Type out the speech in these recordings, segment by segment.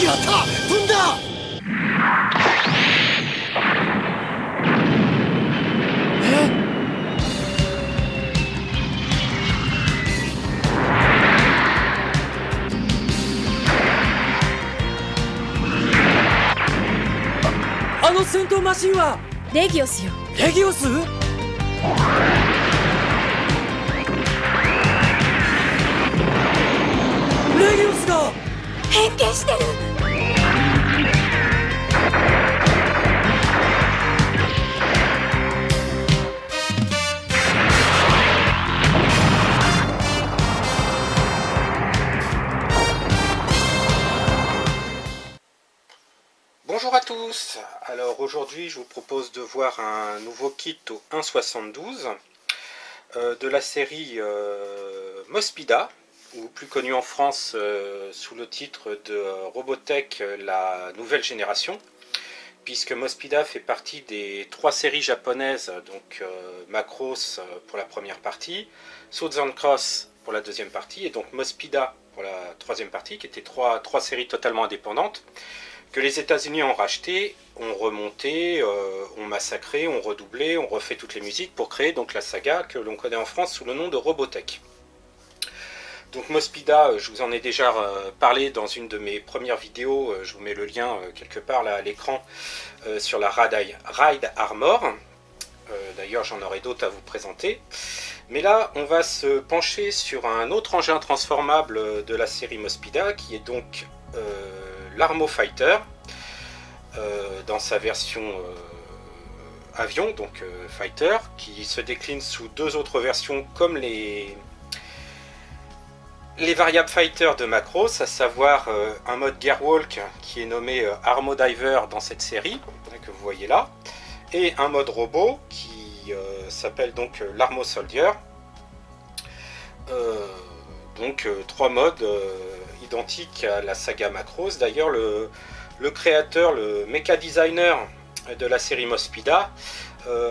やった、飛んだ。あの戦闘マシンはレギオスよ。レギオス？レギオスが変形してる。Bonjour à tous, alors aujourd'hui je vous propose de voir un nouveau kit au 1.72 de la série Mospeada, ou plus connu en France sous le titre de Robotech la nouvelle génération, puisque Mospeada fait partie des 3 séries japonaises, donc Macross pour la première partie, Southern Cross pour la deuxième partie, et donc Mospeada pour la troisième partie, qui étaient trois séries totalement indépendantes, que les États-Unis ont racheté, ont remonté, ont massacré, ont redoublé, ont refait toutes les musiques pour créer donc la saga que l'on connaît en France sous le nom de Robotech. Donc Mospeada, je vous en ai déjà parlé dans une de mes premières vidéos, je vous mets le lien quelque part là à l'écran sur la Ride Armor. D'ailleurs j'en aurai d'autres à vous présenter. Mais là on va se pencher sur un autre engin transformable de la série Mospeada, qui est donc l'Armo Fighter, dans sa version avion, donc Fighter, qui se décline sous 2 autres versions comme les variables Fighter de Macross, à savoir un mode Gearwalk qui est nommé Armo Diver dans cette série, que vous voyez là, et un mode robot qui s'appelle donc l'Armo Soldier. Donc 3 modes identiques à la saga Macross. D'ailleurs le créateur, le mecha designer de la série Mospeada,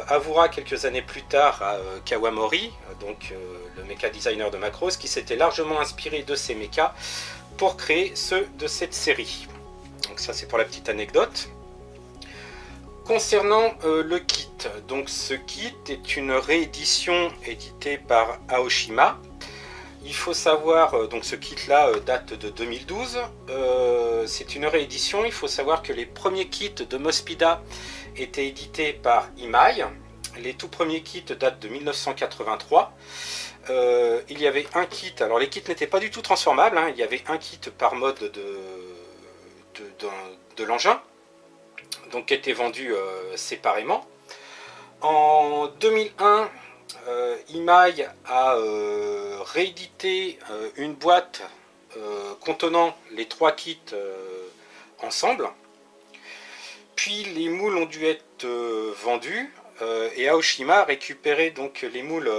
avouera quelques années plus tard à Kawamori, donc le mecha designer de Macross, qui s'était largement inspiré de ces mechas pour créer ceux de cette série. Donc ça c'est pour la petite anecdote. Concernant le kit, donc ce kit est une réédition éditée par Aoshima. Il faut savoir, donc ce kit là date de 2012, c'est une réédition. Il faut savoir que les premiers kits de Mospeada étaient édités par Imai. Les tout premiers kits datent de 1983. Il y avait un kit, alors les kits n'étaient pas du tout transformables, hein, il y avait un kit par mode de l'engin, donc qui était vendu séparément. En 2001, Imai a réédité une boîte contenant les 3 kits ensemble. Puis les moules ont dû être vendus et Aoshima a récupéré donc les moules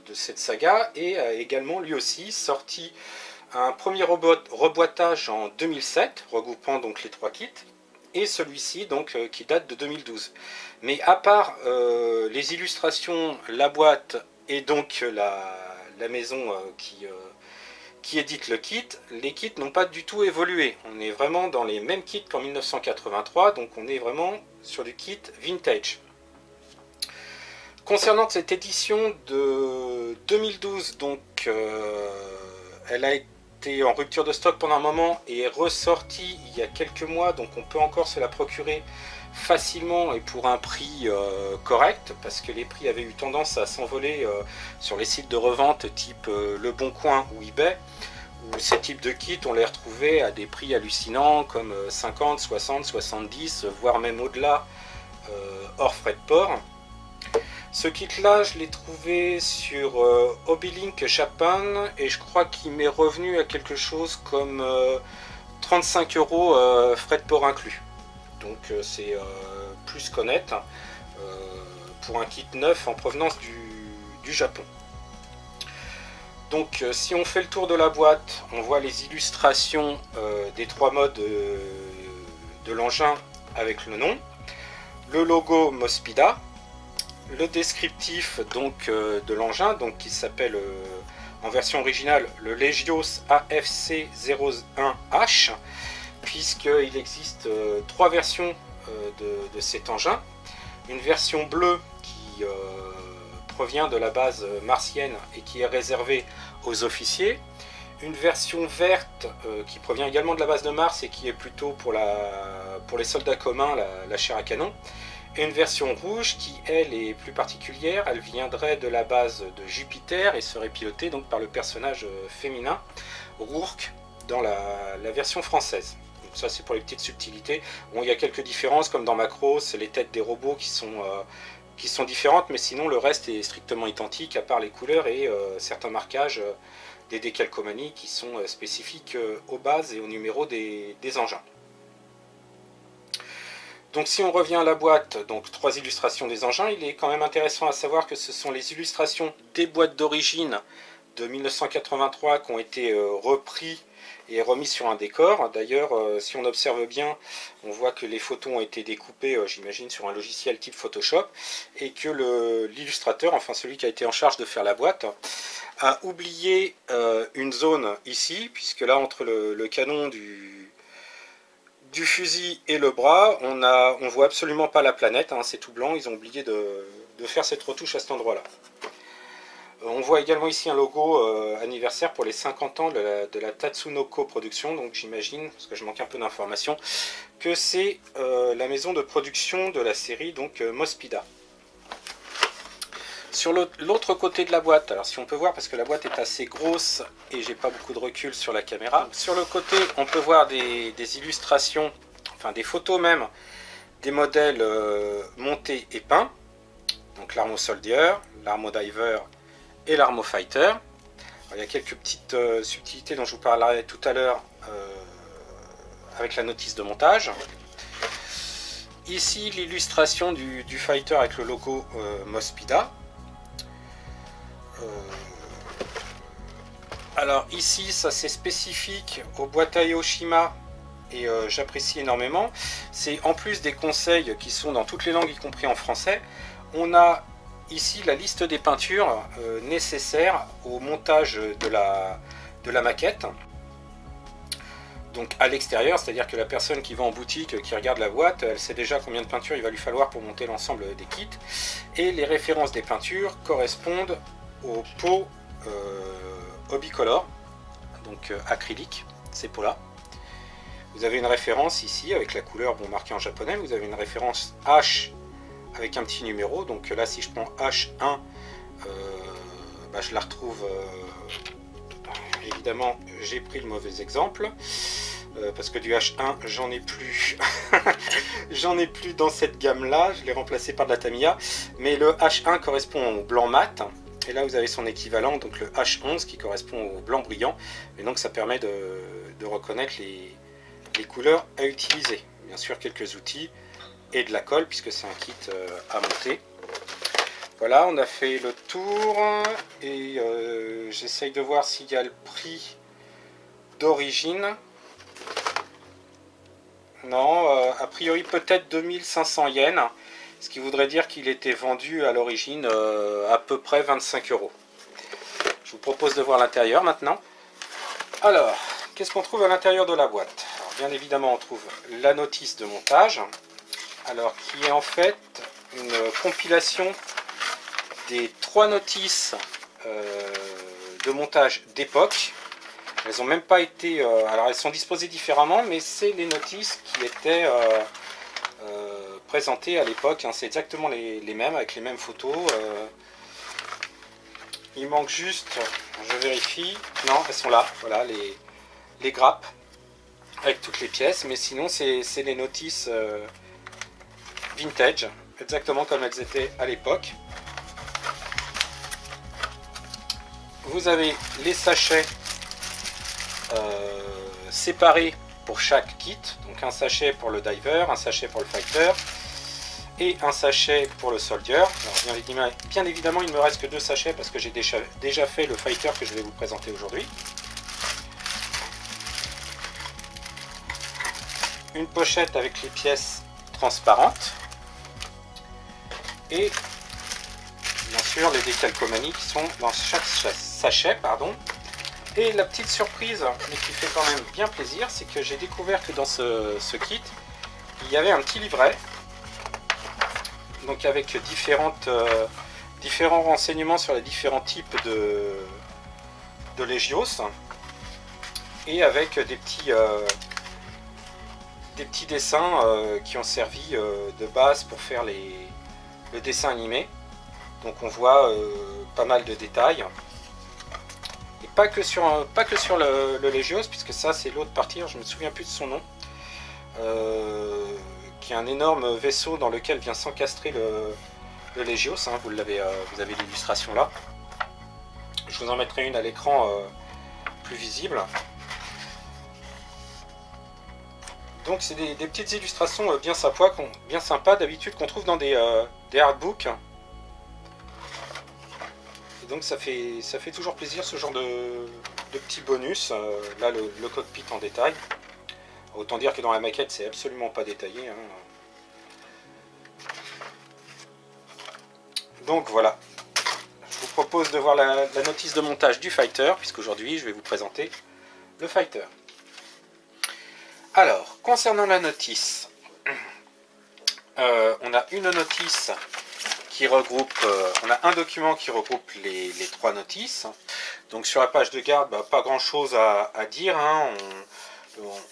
de cette saga et a également lui aussi sorti un premier reboîtage en 2007 regroupant donc les 3 kits, et celui-ci donc qui date de 2012. Mais à part les illustrations, la boîte et donc la maison qui édite le kit, les kits n'ont pas du tout évolué. On est vraiment dans les mêmes kits qu'en 1983, donc on est vraiment sur du kit vintage. Concernant cette édition de 2012, donc elle a été en rupture de stock pendant un moment et est ressortie il y a quelques mois, donc on peut encore se la procurer facilement et pour un prix correct, parce que les prix avaient eu tendance à s'envoler sur les sites de revente type Le Bon Coin ou eBay, où ces types de kits on les retrouvait à des prix hallucinants comme 50, 60, 70, voire même au-delà, hors frais de port. Ce kit là je l'ai trouvé sur Hobby-Link Japan et je crois qu'il m'est revenu à quelque chose comme 35 € frais de port inclus. Donc c'est plus qu'honnête pour un kit neuf en provenance du Japon. Donc si on fait le tour de la boîte, on voit les illustrations des 3 modes de l'engin avec le nom, le logo Mospeada, le descriptif donc de l'engin, donc qui s'appelle en version originale le Legios AFC01H, puisqu'il existe trois versions de cet engin. Une version bleue qui provient de la base martienne et qui est réservée aux officiers. Une version verte qui provient également de la base de Mars et qui est plutôt pour les soldats communs, la chair à canon. Et une version rouge qui, elle, est plus particulière. Elle viendrait de la base de Jupiter et serait pilotée donc par le personnage féminin, Rourke, dans la version française. Donc ça, c'est pour les petites subtilités. Bon, il y a quelques différences, comme dans Macross, c'est les têtes des robots qui sont différentes, mais sinon le reste est strictement identique, à part les couleurs et certains marquages des décalcomanies qui sont spécifiques aux bases et aux numéros des engins. Donc si on revient à la boîte, donc 3 illustrations des engins, il est quand même intéressant à savoir que ce sont les illustrations des boîtes d'origine de 1983 qui ont été repris et remis sur un décor. D'ailleurs, si on observe bien, on voit que les photos ont été découpées, j'imagine, sur un logiciel type Photoshop, et que l'illustrateur, enfin celui qui a été en charge de faire la boîte, a oublié une zone ici, puisque là, entre le canon du fusil et le bras, on voit absolument pas la planète, hein, c'est tout blanc. Ils ont oublié de faire cette retouche à cet endroit-là. On voit également ici un logo anniversaire pour les 50 ans de la Tatsunoko Production, donc j'imagine, parce que je manque un peu d'informations, que c'est la maison de production de la série, donc Mospeada. Sur l'autre côté de la boîte, alors si on peut voir, parce que la boîte est assez grosse et j'ai pas beaucoup de recul sur la caméra, sur le côté on peut voir des illustrations, enfin des photos même, des modèles montés et peints, donc l'Armo Soldier, l'Armo Diver et l'Armo Fighter. Alors, il y a quelques petites subtilités dont je vous parlerai tout à l'heure avec la notice de montage. Ici l'illustration du Fighter avec le logo Mospeada. Alors ici ça c'est spécifique aux boîtes à Aoshima et j'apprécie énormément. C'est en plus des conseils qui sont dans toutes les langues y compris en français, on a ici la liste des peintures nécessaires au montage de la maquette. Donc à l'extérieur, c'est-à-dire que la personne qui va en boutique, qui regarde la boîte, elle sait déjà combien de peintures il va lui falloir pour monter l'ensemble des kits. Et les références des peintures correspondent aux pots Hobbycolor, donc acrylique, ces pots-là. Vous avez une référence ici avec la couleur marquée en japonais, vous avez une référence H avec un petit numéro, donc là si je prends H1, je la retrouve, évidemment j'ai pris le mauvais exemple, parce que du H1 j'en ai plus, j'en ai plus dans cette gamme là, je l'ai remplacé par de la Tamiya, mais le H1 correspond au blanc mat, et là vous avez son équivalent, donc le H11 qui correspond au blanc brillant, et donc ça permet de reconnaître les couleurs à utiliser. Bien sûr quelques outils et de la colle puisque c'est un kit à monter. Voilà, on a fait le tour et j'essaye de voir s'il y a le prix d'origine. Non, a priori peut-être 2500 yens, ce qui voudrait dire qu'il était vendu à l'origine à peu près 25 €. Je vous propose de voir l'intérieur maintenant. Alors, qu'est-ce qu'on trouve à l'intérieur de la boîte? Alors, bien évidemment, on trouve la notice de montage, alors qui est en fait une compilation des 3 notices de montage d'époque. Elles n'ont même pas été... alors elles sont disposées différemment, mais c'est les notices qui étaient présentées à l'époque. Hein. C'est exactement les mêmes, avec les mêmes photos. Il manque juste, je vérifie, non, elles sont là, voilà, les grappes avec toutes les pièces, mais sinon c'est les notices vintage, exactement comme elles étaient à l'époque. Vous avez les sachets séparés pour chaque kit, donc un sachet pour le diver, un sachet pour le fighter et un sachet pour le soldier. Alors, bien évidemment il ne me reste que 2 sachets parce que j'ai déjà fait le fighter que je vais vous présenter aujourd'hui. Une pochette avec les pièces transparentes et bien sûr les décalcomanies qui sont dans chaque sachet, pardon. Et la petite surprise, mais qui fait quand même bien plaisir, c'est que j'ai découvert que dans ce kit, il y avait un petit livret, donc avec différents renseignements sur les différents types de Legios, et avec des petits dessins qui ont servi de base pour faire le dessin animé. Donc on voit pas mal de détails. Et pas que sur le Legios, puisque ça c'est l'autre partie, je ne me souviens plus de son nom, qui est un énorme vaisseau dans lequel vient s'encastrer le Legios, hein, vous avez l'illustration là. Je vous en mettrai une à l'écran plus visible. Donc c'est des petites illustrations bien sympas d'habitude qu'on trouve dans des artbooks. Et donc ça fait toujours plaisir ce genre de petits bonus. Là le cockpit en détail. Autant dire que dans la maquette c'est absolument pas détaillé, hein. Donc voilà. Je vous propose de voir la notice de montage du Fighter, puisqu'aujourd'hui je vais vous présenter le Fighter. Alors, concernant la notice, on a une notice qui regroupe, on a un document qui regroupe les trois notices. Donc sur la page de garde, pas grand chose à dire, hein.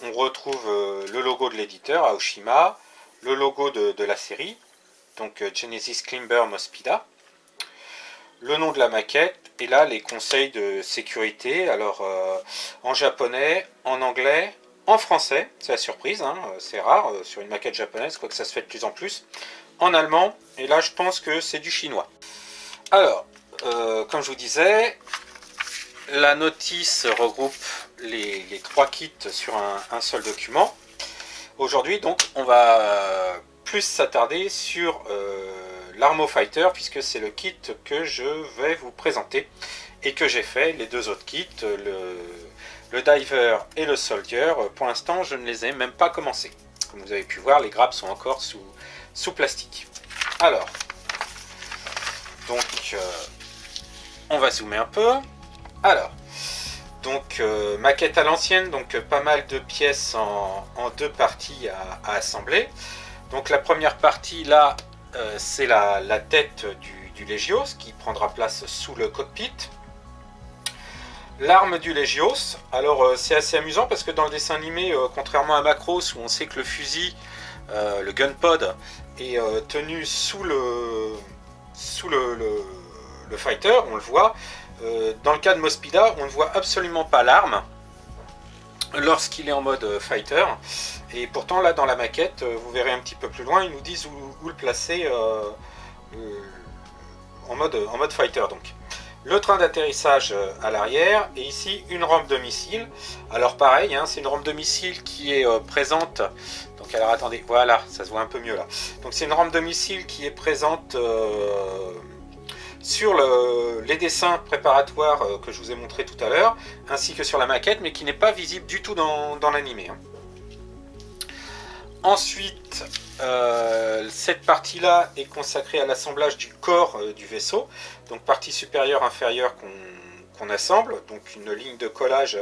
On retrouve le logo de l'éditeur, Aoshima, le logo de la série, donc Genesis Climber Mospeada, le nom de la maquette, et là les conseils de sécurité, alors en japonais, en anglais, en français, c'est la surprise, hein, c'est rare sur une maquette japonaise, quoique ça se fait de plus en plus, en allemand, et là je pense que c'est du chinois. Alors, comme je vous disais, la notice regroupe les trois kits sur un seul document. Aujourd'hui, donc, on va plus s'attarder sur l'Armo Fighter, puisque c'est le kit que je vais vous présenter et que j'ai fait. Les deux autres kits, le Diver et le Soldier, pour l'instant, je ne les ai même pas commencés. Comme vous avez pu voir, les grappes sont encore sous plastique. Alors, donc, on va zoomer un peu. Alors, donc maquette à l'ancienne, donc pas mal de pièces en deux parties à assembler. Donc la première partie là, c'est la tête du Legios qui prendra place sous le cockpit. L'arme du Legios, alors c'est assez amusant parce que dans le dessin animé, contrairement à Macross où on sait que le fusil, le gunpod, est tenu sous le fighter, on le voit. Dans le cas de Mospeada, on ne voit absolument pas l'arme lorsqu'il est en mode fighter, et pourtant là dans la maquette, vous verrez un petit peu plus loin, ils nous disent où le placer en mode fighter. Donc le train d'atterrissage à l'arrière, et ici une rampe de missile. Alors pareil, hein, c'est une rampe de missile qui est présente, donc alors attendez, voilà, ça se voit un peu mieux là. Donc c'est une rampe de missile qui est présente sur les dessins préparatoires que je vous ai montré tout à l'heure, ainsi que sur la maquette, mais qui n'est pas visible du tout dans l'animé, hein. Ensuite, cette partie-là est consacrée à l'assemblage du corps du vaisseau, donc partie supérieure, inférieure qu'on assemble, donc une ligne de collage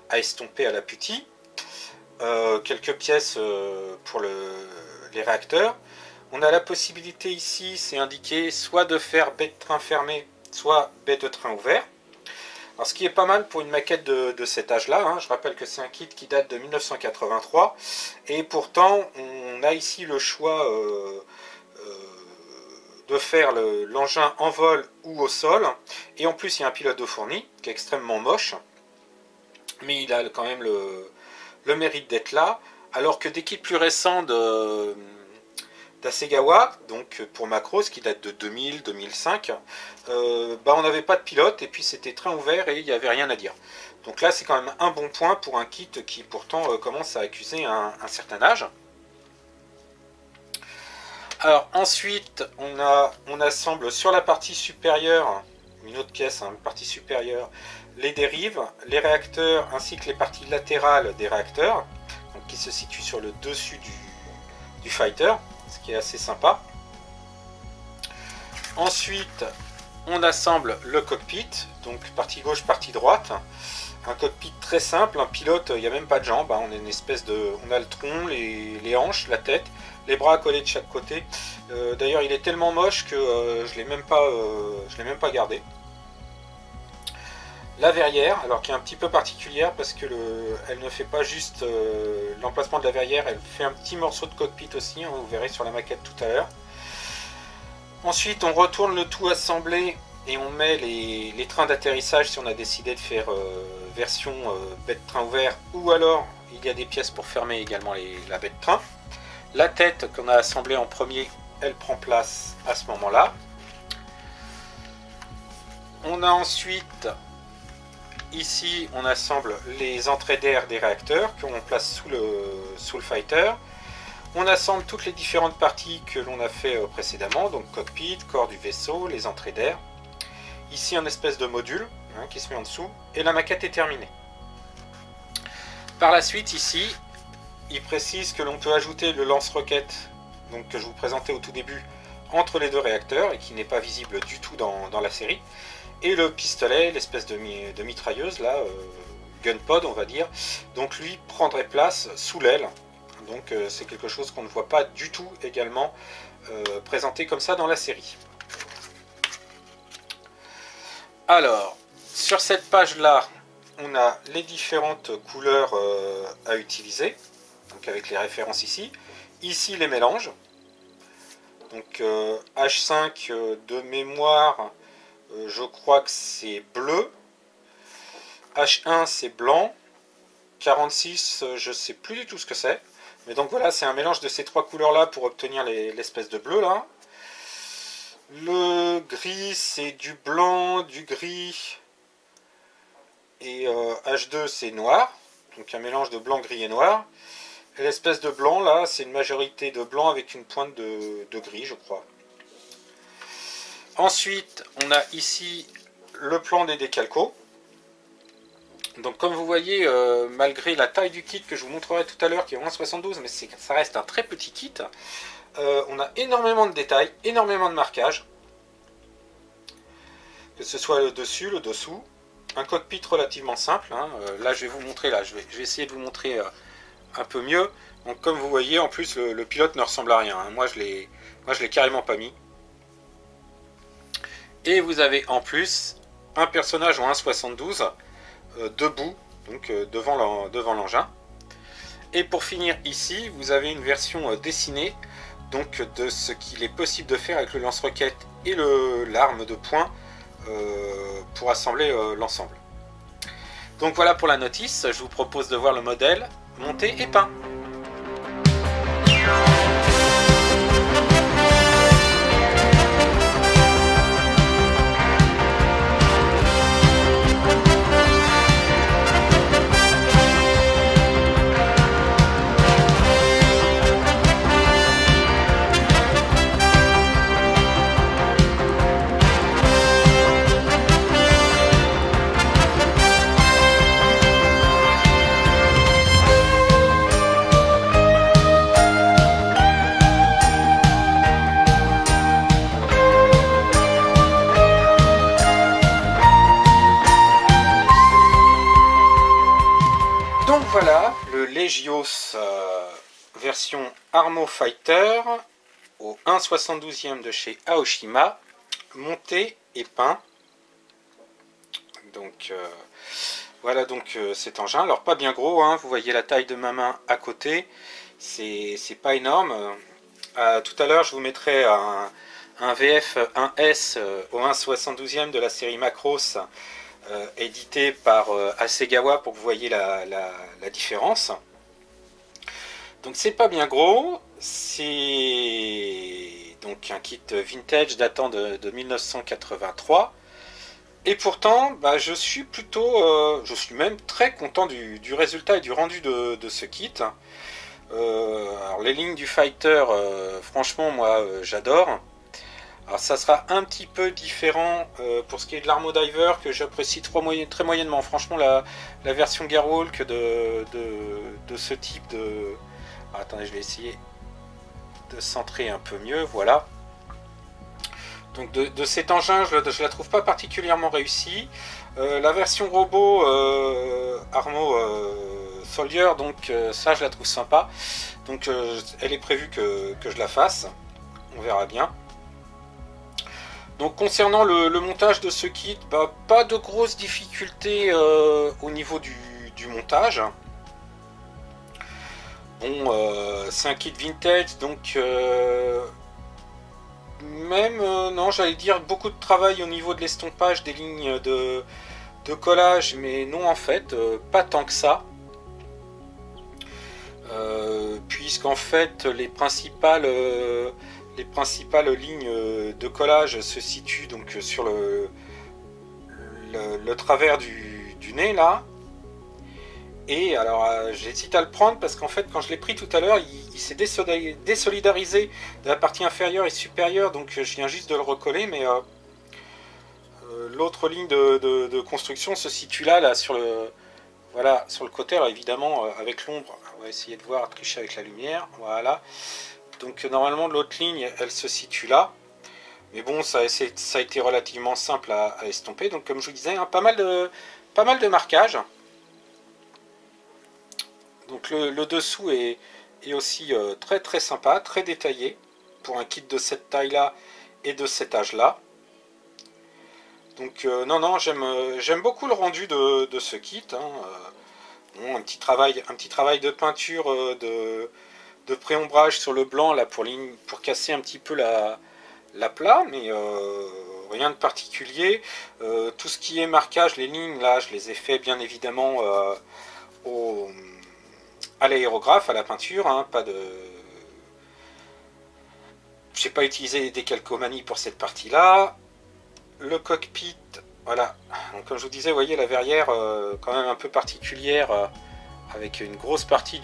à estomper à la putty, quelques pièces pour les réacteurs. On a la possibilité ici, c'est indiqué, soit de faire baie de train fermée, soit baie de train ouvert. Alors ce qui est pas mal pour une maquette de cet âge-là, hein, je rappelle que c'est un kit qui date de 1983, et pourtant on a ici le choix de faire l'engin en vol ou au sol, et en plus il y a un pilote de fourni qui est extrêmement moche, mais il a quand même le mérite d'être là, alors que des kits plus récents d'Asegawa, donc pour Macross, qui date de 2000-2005, on n'avait pas de pilote, et puis c'était train ouvert et il n'y avait rien à dire. Donc là c'est quand même un bon point pour un kit qui pourtant commence à accuser un certain âge. Alors ensuite on assemble sur la partie supérieure, une autre pièce, hein, partie supérieure, les dérives, les réacteurs ainsi que les parties latérales des réacteurs, donc qui se situent sur le dessus du fighter, ce qui est assez sympa. Ensuite on assemble le cockpit, donc partie gauche, partie droite, Un cockpit très simple, un pilote, il n'y a même pas de jambes, hein, on a une espèce de, on a le tronc, les hanches, la tête, les bras collés de chaque côté. D'ailleurs, il est tellement moche que je l'ai même pas gardé. La verrière, alors qui est un petit peu particulière parce que elle ne fait pas juste l'emplacement de la verrière, elle fait un petit morceau de cockpit aussi, hein, vous verrez sur la maquette tout à l'heure. Ensuite, on retourne le tout assemblé et on met les trains d'atterrissage si on a décidé de faire version baie de train ouvert, ou alors il y a des pièces pour fermer également la baie de train. La tête qu'on a assemblée en premier, elle prend place à ce moment-là. On a ensuite, ici, on assemble les entrées d'air des réacteurs qu'on place sous le fighter. On assemble toutes les différentes parties que l'on a fait précédemment, donc cockpit, corps du vaisseau, les entrées d'air. Ici, un espèce de module hein, qui se met en dessous, et la maquette est terminée. Par la suite, ici, il précise que l'on peut ajouter le lance-roquette, donc que je vous présentais au tout début, entre les deux réacteurs, et qui n'est pas visible du tout dans la série. Et le pistolet, l'espèce de mitrailleuse, là, gunpod, on va dire, donc lui prendrait place sous l'aile. Donc c'est quelque chose qu'on ne voit pas du tout également présenté comme ça dans la série. Alors, sur cette page-là, on a les différentes couleurs à utiliser, donc avec les références ici. Ici, les mélanges. Donc H5 de mémoire, je crois que c'est bleu. H1, c'est blanc. 46, je ne sais plus du tout ce que c'est. Mais donc voilà, c'est un mélange de ces trois couleurs-là pour obtenir l'espèce de bleu, là. Le gris, c'est du blanc, du gris. Et H2, c'est noir. Donc un mélange de blanc, gris et noir. Et l'espèce de blanc, là, c'est une majorité de blanc avec une pointe de gris, je crois. Ensuite, on a ici le plan des décalcos. Donc comme vous voyez, malgré la taille du kit que je vous montrerai tout à l'heure, qui est 1,72, mais ça reste un très petit kit, on a énormément de détails, énormément de marquages, que ce soit le dessus, le dessous, un cockpit relativement simple, hein. Là je vais vous montrer, là je vais essayer de vous montrer un peu mieux. Donc comme vous voyez, en plus le pilote ne ressemble à rien, hein. Moi je l'ai carrément pas mis. Et vous avez en plus un personnage en 1,72 debout, donc devant l'engin. Et pour finir ici, vous avez une version dessinée donc de ce qu'il est possible de faire avec le lance-roquette et l'arme de poing pour assembler l'ensemble. Donc voilà pour la notice, je vous propose de voir le modèle monté et peint. Donc voilà, le Legios version Armo Fighter au 1,72e de chez Aoshima, monté et peint. Donc voilà donc cet engin, alors pas bien gros, hein, vous voyez la taille de ma main à côté, c'est pas énorme. Tout à l'heure je vous mettrai un VF 1S au 1,72e de la série Macross, édité par Hasegawa pour que vous voyez la différence. Donc c'est pas bien gros, c'est donc un kit vintage datant de 1983, et pourtant bah, je suis même très content du résultat et du rendu de ce kit. Alors les lignes du fighter, franchement moi j'adore. Alors ça sera un petit peu différent pour ce qui est de l'Armo Diver, que j'apprécie très moyennement. Franchement la version Gearwalk de ce type de... Alors, attendez, je vais essayer de centrer un peu mieux, voilà. Donc de cet engin, je la trouve pas particulièrement réussie. La version robot Armo Soldier, donc ça je la trouve sympa. Donc elle est prévue que je la fasse. On verra bien. Donc concernant le montage de ce kit, bah, pas de grosses difficultés au niveau du montage. Bon, c'est un kit vintage, donc même, non, j'allais dire beaucoup de travail au niveau de l'estompage des lignes de collage, mais non en fait, pas tant que ça. Puisqu'en fait les principales lignes de collage se situent donc sur le travers du nez là. Et alors j'hésite à le prendre parce qu'en fait quand je l'ai pris tout à l'heure il s'est désolidarisé de la partie inférieure et supérieure, donc je viens juste de le recoller, mais l'autre ligne de construction se situe là sur le, voilà, sur le côté. Alors évidemment avec l'ombre on va essayer de voir, tricher avec la lumière, voilà. Donc normalement l'autre ligne elle se situe là, mais bon ça a été relativement simple à estomper. Donc comme je vous disais, hein, pas mal de marquages. Donc le dessous est aussi très très sympa, très détaillé pour un kit de cette taille là et de cet âge là. Donc non, j'aime beaucoup le rendu de ce kit, hein. Bon, un petit travail de peinture de pré-ombrage sur le blanc là pour casser un petit peu la plat, mais rien de particulier. Tout ce qui est marquage, les lignes là, je les ai fait bien évidemment à l'aérographe, à la peinture, hein, pas de... J'ai pas utilisé des calcomanies pour cette partie-là. Le cockpit, voilà. Donc, comme je vous disais, vous voyez la verrière quand même un peu particulière, avec une grosse partie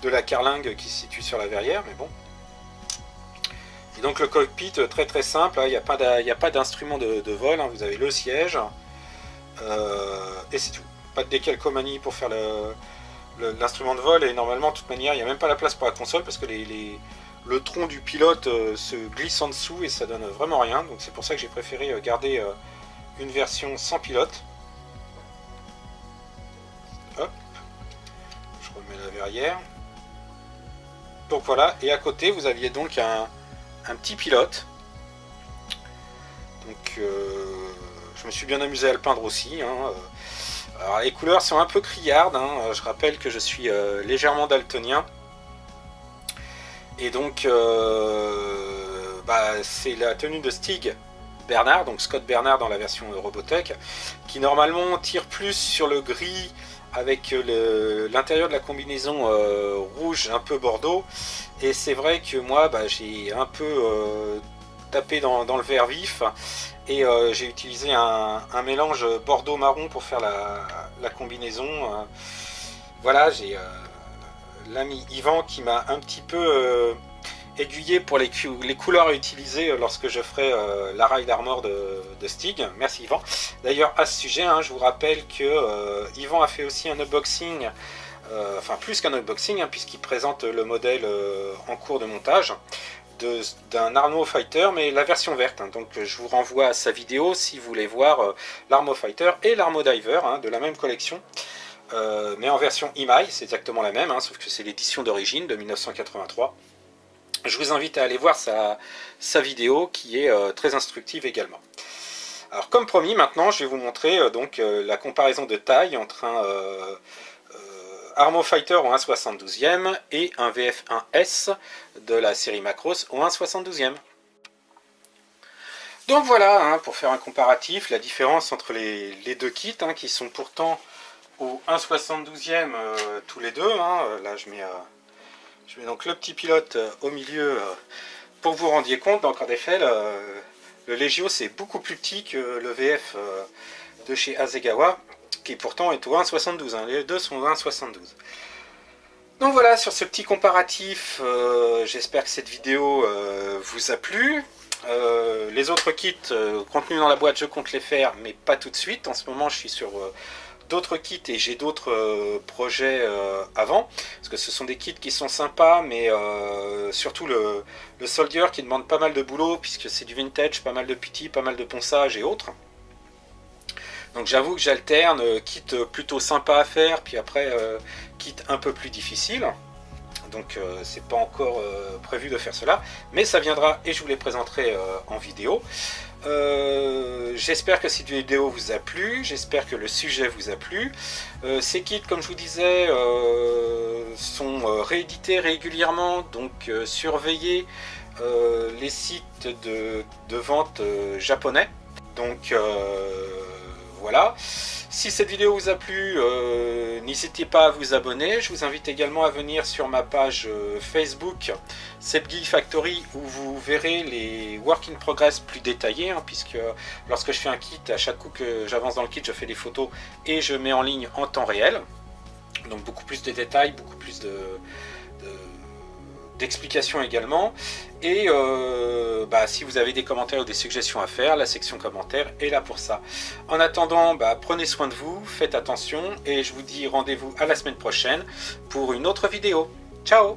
de la carlingue qui se situe sur la verrière, mais bon. Et donc le cockpit, très très simple, il n'y a pas d'instrument de vol, hein, vous avez le siège, et c'est tout. Pas de décalcomanie pour faire l'instrument de vol, et normalement de toute manière il n'y a même pas la place pour la console parce que le tronc du pilote se glisse en dessous et ça donne vraiment rien. Donc c'est pour ça que j'ai préféré garder une version sans pilote. Hop, je remets la verrière. Donc voilà, et à côté vous aviez donc un petit pilote. Donc je me suis bien amusé à le peindre aussi, hein. Alors les couleurs sont un peu criardes, hein. Je rappelle que je suis légèrement daltonien. Et donc c'est la tenue de Stig Bernard, donc Scott Bernard dans la version Robotech, qui normalement tire plus sur le gris avec l'intérieur de la combinaison rouge un peu bordeaux. Et c'est vrai que moi j'ai un peu tapé dans le vert vif. Et j'ai utilisé un mélange bordeaux-marron pour faire la combinaison. Voilà, j'ai l'ami Yvan qui m'a un petit peu aiguillé pour les couleurs à utiliser lorsque je ferai la Ride Armor de Stig. Merci Yvan. D'ailleurs à ce sujet, hein, je vous rappelle que Yvan a fait aussi un unboxing, enfin plus qu'un unboxing, hein, puisqu'il présente le modèle en cours de montage d'un Armo Fighter, mais la version verte, hein. Donc je vous renvoie à sa vidéo si vous voulez voir l'Armo Fighter et l'Armo Diver, hein, de la même collection, mais en version Imai, c'est exactement la même, hein, sauf que c'est l'édition d'origine de 1983. Je vous invite à aller voir sa vidéo qui est très instructive également. Alors comme promis, maintenant je vais vous montrer donc la comparaison de taille entre un Armo Fighter au 1/72e et un VF1S de la série Macross au 1/72e. Donc voilà, hein, pour faire un comparatif, la différence entre les deux kits, hein, qui sont pourtant au 1/72e tous les deux, hein. Là je mets donc le petit pilote au milieu pour que vous rendiez compte. Donc en effet le Legio c'est beaucoup plus petit que le VF de chez Hasegawa, qui pourtant est au 1/72, hein. Les deux sont au 1/72. Donc voilà, sur ce petit comparatif, j'espère que cette vidéo vous a plu. Les autres kits contenus dans la boîte, je compte les faire, mais pas tout de suite. En ce moment, je suis sur d'autres kits et j'ai d'autres projets avant, parce que ce sont des kits qui sont sympas, mais surtout le soldier qui demande pas mal de boulot, puisque c'est du vintage, pas mal de putty, pas mal de ponçage et autres. Donc j'avoue que j'alterne, kit plutôt sympa à faire, puis après kit un peu plus difficile. Donc c'est pas encore prévu de faire cela, mais ça viendra et je vous les présenterai en vidéo. J'espère que cette vidéo vous a plu, j'espère que le sujet vous a plu. Ces kits, comme je vous disais, sont réédités régulièrement, donc surveillez les sites de vente japonais. Donc voilà. Si cette vidéo vous a plu, n'hésitez pas à vous abonner. Je vous invite également à venir sur ma page Facebook Sebgeek Factory, où vous verrez les work in progress plus détaillés, hein, puisque lorsque je fais un kit, à chaque coup que j'avance dans le kit, je fais des photos et je mets en ligne en temps réel. Donc beaucoup plus de détails, beaucoup plus d'explications également. Et si vous avez des commentaires ou des suggestions à faire, la section commentaires est là pour ça. En attendant, prenez soin de vous, faites attention et je vous dis rendez-vous à la semaine prochaine pour une autre vidéo. Ciao!